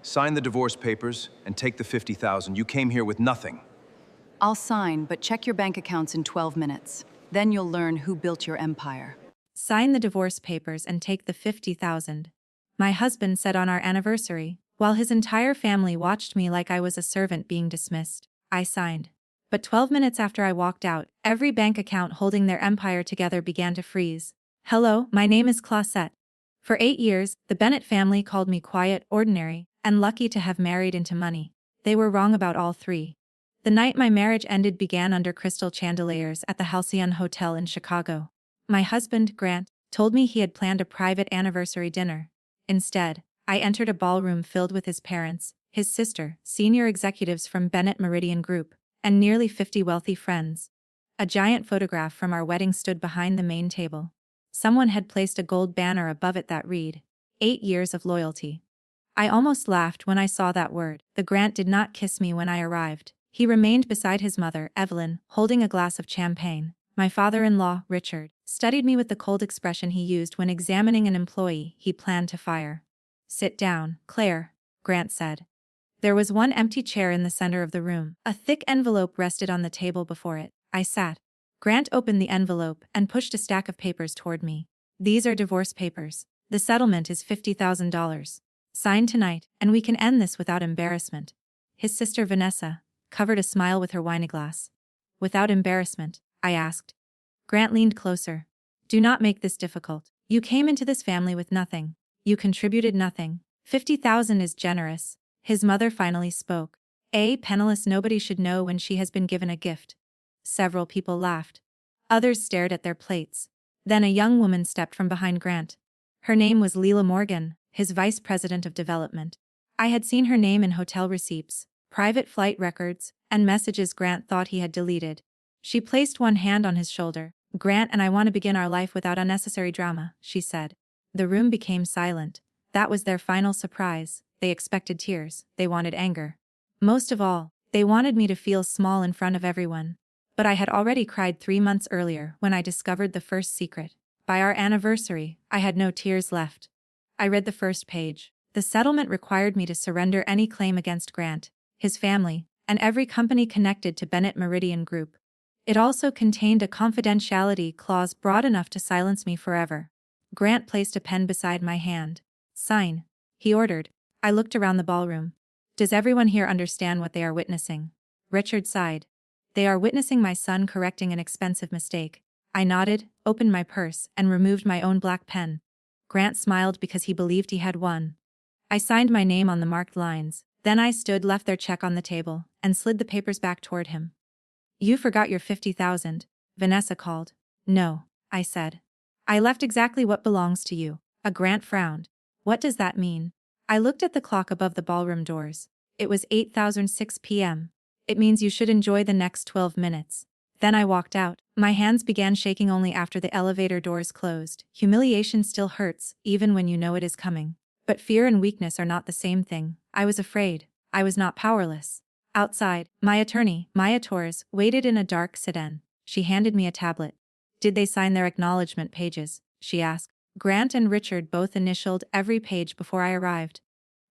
Sign the divorce papers and take the 50,000. You came here with nothing. I'll sign, but check your bank accounts in 12 minutes. Then you'll learn who built your empire. Sign the divorce papers and take the 50,000. My husband said on our anniversary, while his entire family watched me like I was a servant being dismissed. I signed. But 12 minutes after I walked out, every bank account holding their empire together began to freeze. Hello, my name is Clausette. For 8 years, the Bennett family called me quiet, ordinary, and lucky to have married into money. They were wrong about all three. The night my marriage ended began under crystal chandeliers at the Halcyon Hotel in Chicago. My husband, Grant, told me he had planned a private anniversary dinner. Instead, I entered a ballroom filled with his parents, his sister, senior executives from Bennett Meridian Group, and nearly 50 wealthy friends. A giant photograph from our wedding stood behind the main table. Someone had placed a gold banner above it that read, 8 years of loyalty. I almost laughed when I saw that word. The Grant did not kiss me when I arrived. He remained beside his mother, Evelyn, holding a glass of champagne. My father-in-law, Richard, studied me with the cold expression he used when examining an employee he planned to fire. Sit down, Claire, Grant said. There was one empty chair in the center of the room. A thick envelope rested on the table before it. I sat. Grant opened the envelope and pushed a stack of papers toward me. These are divorce papers. The settlement is $50,000. Sign tonight, and we can end this without embarrassment. His sister Vanessa covered a smile with her wineglass. Without embarrassment, I asked. Grant leaned closer. Do not make this difficult. You came into this family with nothing. You contributed nothing. 50,000 is generous. His mother finally spoke. Penniless, nobody should know when she has been given a gift. Several people laughed. Others stared at their plates. Then a young woman stepped from behind Grant. Her name was Leela Morgan, his vice president of development. I had seen her name in hotel receipts, private flight records, and messages Grant thought he had deleted. She placed one hand on his shoulder. Grant and I want to begin our life without unnecessary drama, she said. The room became silent. That was their final surprise. They expected tears. They wanted anger. Most of all, they wanted me to feel small in front of everyone. But I had already cried 3 months earlier when I discovered the first secret. By our anniversary, I had no tears left. I read the first page. The settlement required me to surrender any claim against Grant, his family, and every company connected to Bennett Meridian Group. It also contained a confidentiality clause broad enough to silence me forever. Grant placed a pen beside my hand. Sign, he ordered. I looked around the ballroom. Does everyone here understand what they are witnessing? Richard sighed. They are witnessing my son correcting an expensive mistake. I nodded, opened my purse, and removed my own black pen. Grant smiled because he believed he had won. I signed my name on the marked lines. Then I stood, left their check on the table, and slid the papers back toward him. You forgot your 50,000, Vanessa called. No, I said. I left exactly what belongs to you. A Grant frowned. What does that mean? I looked at the clock above the ballroom doors. It was 8:06 p.m. It means you should enjoy the next 12 minutes. Then I walked out. My hands began shaking only after the elevator doors closed. Humiliation still hurts, even when you know it is coming. But fear and weakness are not the same thing. I was afraid. I was not powerless. Outside, my attorney, Maya Torres, waited in a dark sedan. She handed me a tablet. Did they sign their acknowledgement pages? She asked. Grant and Richard both initialed every page before I arrived.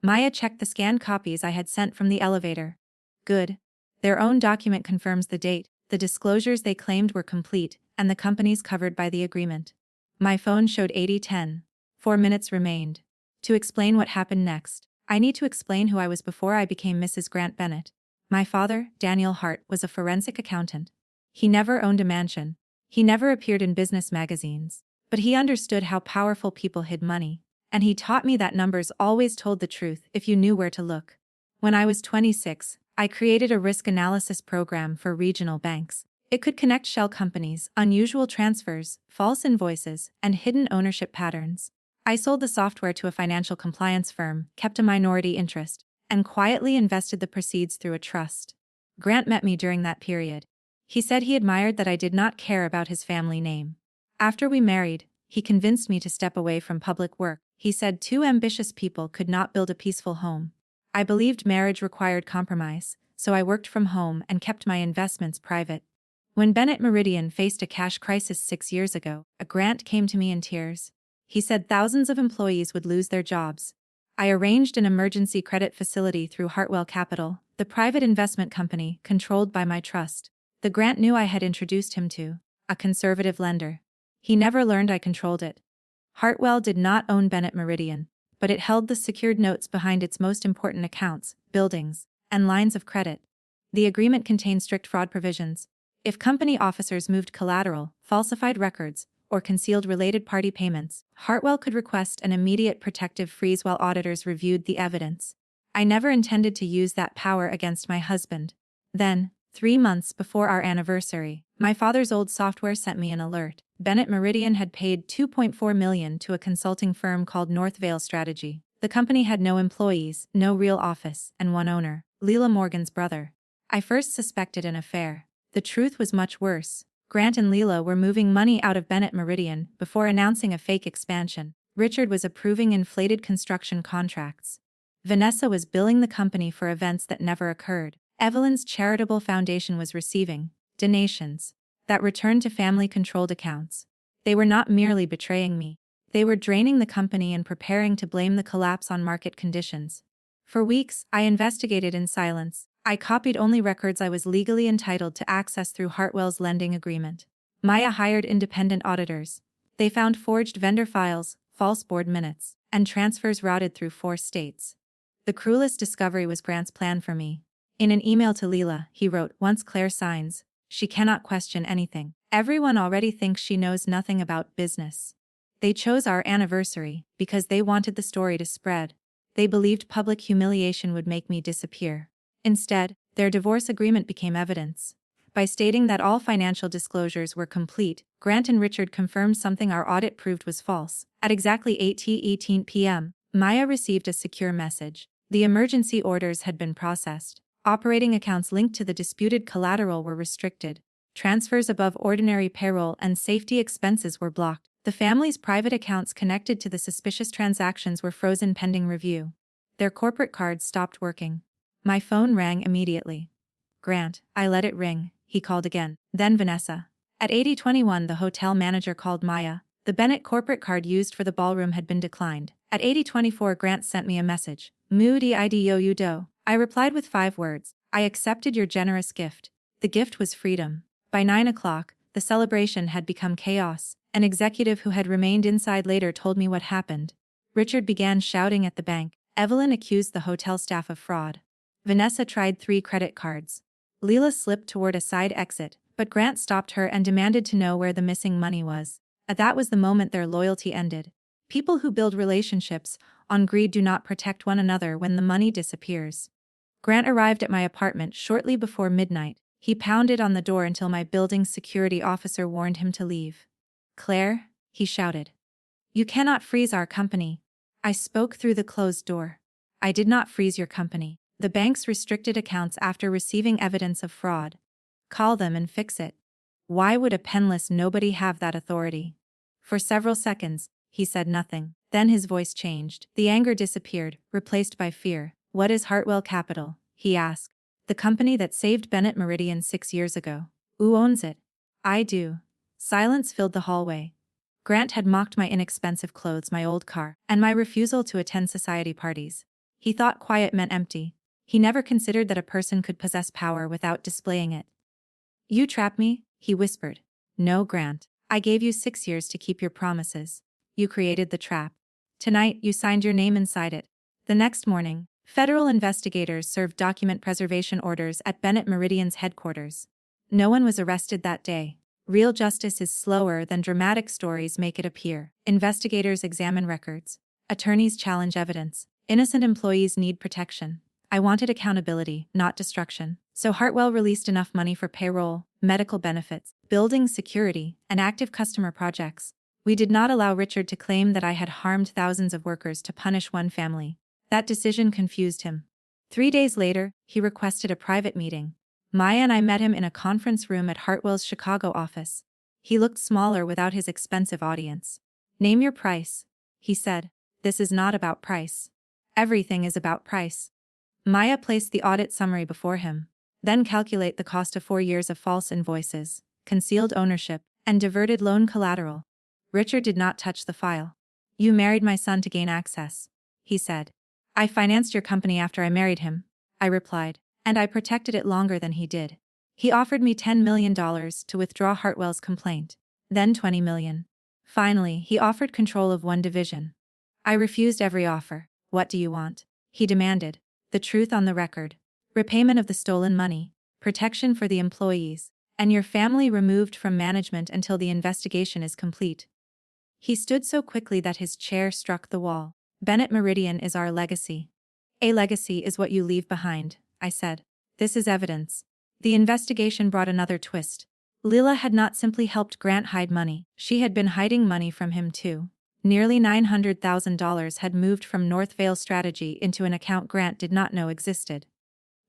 Maya checked the scanned copies I had sent from the elevator. Good. Their own document confirms the date, the disclosures they claimed were complete, and the companies covered by the agreement. My phone showed 80:10. 4 minutes remained. To explain what happened next, I need to explain who I was before I became Mrs. Grant Bennett. My father, Daniel Hart, was a forensic accountant. He never owned a mansion. He never appeared in business magazines. But he understood how powerful people hid money, and he taught me that numbers always told the truth if you knew where to look. When I was 26, I created a risk analysis program for regional banks. It could connect shell companies, unusual transfers, false invoices, and hidden ownership patterns. I sold the software to a financial compliance firm, kept a minority interest, and quietly invested the proceeds through a trust. Grant met me during that period. He said he admired that I did not care about his family name. After we married, he convinced me to step away from public work. He said 2 ambitious people could not build a peaceful home. I believed marriage required compromise, so I worked from home and kept my investments private. When Bennett Meridian faced a cash crisis 6 years ago, a Grant came to me in tears. He said thousands of employees would lose their jobs. I arranged an emergency credit facility through Hartwell Capital, the private investment company controlled by my trust. The Grant knew I had introduced him to a conservative lender. He never learned I controlled it. Hartwell did not own Bennett Meridian, but it held the secured notes behind its most important accounts, buildings, and lines of credit. The agreement contained strict fraud provisions. If company officers moved collateral, falsified records, or concealed related party payments, Hartwell could request an immediate protective freeze while auditors reviewed the evidence. I never intended to use that power against my husband. Then, 3 months before our anniversary, my father's old software sent me an alert. Bennett Meridian had paid $2.4 million to a consulting firm called Northvale Strategy. The company had no employees, no real office, and one owner, Leela Morgan's brother. I first suspected an affair. The truth was much worse. Grant and Leela were moving money out of Bennett Meridian before announcing a fake expansion. Richard was approving inflated construction contracts. Vanessa was billing the company for events that never occurred. Evelyn's charitable foundation was receiving donations that returned to family-controlled accounts. They were not merely betraying me. They were draining the company and preparing to blame the collapse on market conditions. For weeks, I investigated in silence. I copied only records I was legally entitled to access through Hartwell's lending agreement. Maya hired independent auditors. They found forged vendor files, false board minutes, and transfers routed through 4 states. The cruelest discovery was Grant's plan for me. In an email to Leela, he wrote, "Once Claire signs, she cannot question anything. Everyone already thinks she knows nothing about business." They chose our anniversary because they wanted the story to spread. They believed public humiliation would make me disappear. Instead, their divorce agreement became evidence. By stating that all financial disclosures were complete, Grant and Richard confirmed something our audit proved was false. At exactly 8:18 p.m., Maya received a secure message. The emergency orders had been processed. Operating accounts linked to the disputed collateral were restricted. Transfers above ordinary payroll and safety expenses were blocked. The family's private accounts connected to the suspicious transactions were frozen pending review. Their corporate cards stopped working. My phone rang immediately. "Grant." I let it ring. He called again. Then Vanessa. At 80:21, the hotel manager called Maya. The Bennett corporate card used for the ballroom had been declined. At 80:24, Grant sent me a message. "Moody IDO. I replied with 5 words. "I accepted your generous gift." The gift was freedom. By 9 o'clock, the celebration had become chaos. An executive who had remained inside later told me what happened. Richard began shouting at the bank. Evelyn accused the hotel staff of fraud. Vanessa tried 3 credit cards. Leela slipped toward a side exit, but Grant stopped her and demanded to know where the missing money was. That was the moment their loyalty ended. People who build relationships on greed do not protect one another when the money disappears. Grant arrived at my apartment shortly before midnight. He pounded on the door until my building's security officer warned him to leave. "Claire," he shouted. "You cannot freeze our company." I spoke through the closed door. "I did not freeze your company. The banks restricted accounts after receiving evidence of fraud. Call them and fix it." Why would a penless nobody have that authority? For several seconds, he said nothing. Then his voice changed. The anger disappeared, replaced by fear. "What is Hartwell Capital?" he asked. "The company that saved Bennett Meridian 6 years ago. Who owns it?" "I do." Silence filled the hallway. Grant had mocked my inexpensive clothes, my old car, and my refusal to attend society parties. He thought quiet meant empty. He never considered that a person could possess power without displaying it. "You trap me," he whispered. "No, Grant. I gave you 6 years to keep your promises. You created the trap. Tonight, you signed your name inside it." The next morning, federal investigators served document preservation orders at Bennett Meridian's headquarters. No one was arrested that day. Real justice is slower than dramatic stories make it appear. Investigators examine records. Attorneys challenge evidence. Innocent employees need protection. I wanted accountability, not destruction. So Hartwell released enough money for payroll, medical benefits, building security, and active customer projects. We did not allow Richard to claim that I had harmed thousands of workers to punish one family. That decision confused him. 3 days later, he requested a private meeting. Maya and I met him in a conference room at Hartwell's Chicago office. He looked smaller without his expensive audience. "Name your price," he said. "This is not about price. Everything is about price." Maya placed the audit summary before him. "Then calculate the cost of 4 years of false invoices, concealed ownership, and diverted loan collateral." Richard did not touch the file. "You married my son to gain access," he said. I financed your company after I married him, I replied, and I protected it longer than he did. He offered me $10 million to withdraw Hartwell's complaint, then $20 million. Finally, he offered control of one division. I refused every offer. What do you want? He demanded. The truth on the record. Repayment of the stolen money, protection for the employees, and your family removed from management until the investigation is complete. He stood so quickly that his chair struck the wall. Bennett Meridian is our legacy. A legacy is what you leave behind, I said. This is evidence. The investigation brought another twist. Lila had not simply helped Grant hide money, she had been hiding money from him too. Nearly $900,000 had moved from North Vale Strategy into an account Grant did not know existed.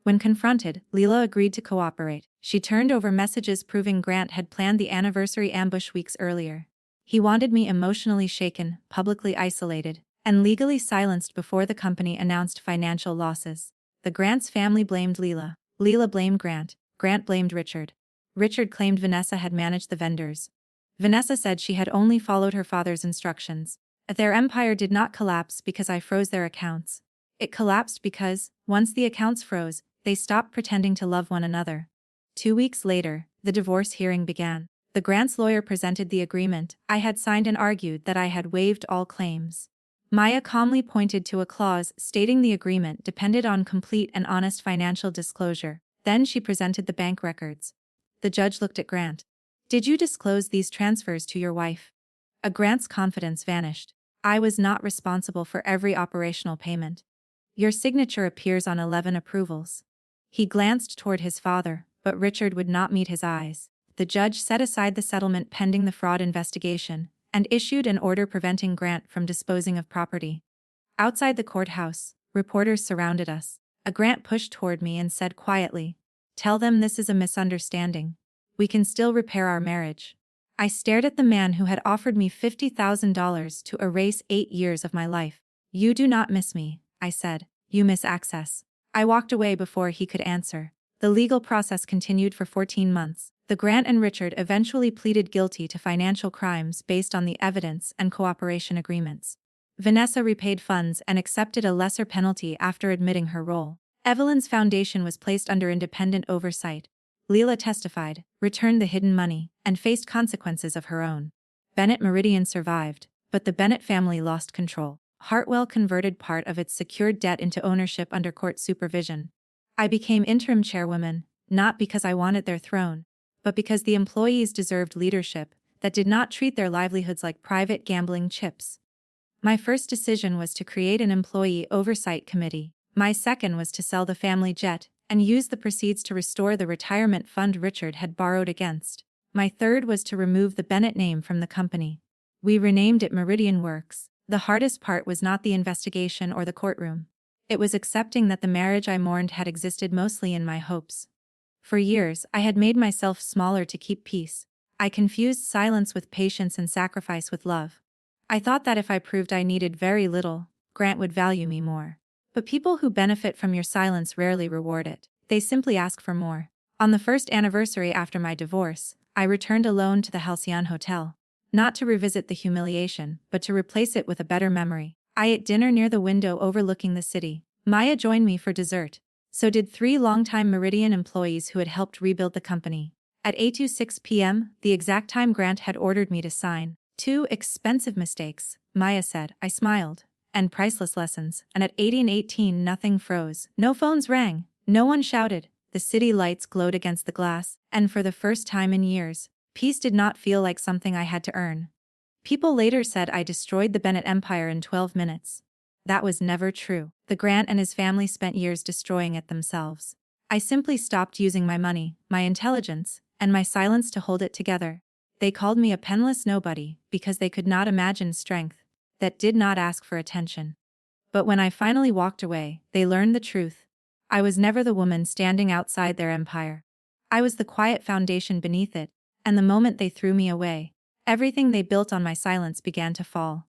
When confronted, Lila agreed to cooperate. She turned over messages proving Grant had planned the anniversary ambush weeks earlier. He wanted me emotionally shaken, publicly isolated, and legally silenced before the company announced financial losses. The Grant's family blamed Lila. Lila blamed Grant. Grant blamed Richard. Richard claimed Vanessa had managed the vendors. Vanessa said she had only followed her father's instructions. Their empire did not collapse because I froze their accounts. It collapsed because, once the accounts froze, they stopped pretending to love one another. 2 weeks later, the divorce hearing began. The Grant's lawyer presented the agreement I had signed and argued that I had waived all claims. Maya calmly pointed to a clause stating the agreement depended on complete and honest financial disclosure. Then she presented the bank records. The judge looked at Grant. Did you disclose these transfers to your wife? Grant's confidence vanished. I was not responsible for every operational payment. Your signature appears on 11 approvals. He glanced toward his father, but Richard would not meet his eyes. The judge set aside the settlement pending the fraud investigation and issued an order preventing Grant from disposing of property. Outside the courthouse, reporters surrounded us. Grant pushed toward me and said quietly, "Tell them this is a misunderstanding. We can still repair our marriage." I stared at the man who had offered me $50,000 to erase 8 years of my life. "You do not miss me," I said. "You miss access." I walked away before he could answer. The legal process continued for 14 months. The Grant and Richard eventually pleaded guilty to financial crimes based on the evidence and cooperation agreements. Vanessa repaid funds and accepted a lesser penalty after admitting her role. Evelyn's foundation was placed under independent oversight. Lila testified, returned the hidden money, and faced consequences of her own. Bennett Meridian survived, but the Bennett family lost control. Hartwell converted part of its secured debt into ownership under court supervision. I became interim chairwoman, not because I wanted their throne, but because the employees deserved leadership that did not treat their livelihoods like private gambling chips. My first decision was to create an employee oversight committee. My second was to sell the family jet and use the proceeds to restore the retirement fund Richard had borrowed against. My third was to remove the Bennett name from the company. We renamed it Meridian Works. The hardest part was not the investigation or the courtroom. It was accepting that the marriage I mourned had existed mostly in my hopes. For years, I had made myself smaller to keep peace. I confused silence with patience and sacrifice with love. I thought that if I proved I needed very little, Grant would value me more. But people who benefit from your silence rarely reward it. They simply ask for more. On the first anniversary after my divorce, I returned alone to the Halcyon Hotel. Not to revisit the humiliation, but to replace it with a better memory. I ate dinner near the window overlooking the city. Maya joined me for dessert. So did 3 longtime Meridian employees who had helped rebuild the company. At 8:06 p.m., the exact time Grant had ordered me to sign. 2 expensive mistakes, Maya said. I smiled. And priceless lessons. And at 8:18 nothing froze. No phones rang. No one shouted. The city lights glowed against the glass. And for the first time in years, peace did not feel like something I had to earn. People later said I destroyed the Bennett empire in 12 minutes. That was never true. The Grant and his family spent years destroying it themselves. I simply stopped using my money, my intelligence, and my silence to hold it together. They called me a penniless nobody because they could not imagine strength that did not ask for attention. But when I finally walked away, they learned the truth. I was never the woman standing outside their empire. I was the quiet foundation beneath it, and the moment they threw me away, everything they built on my silence began to fall.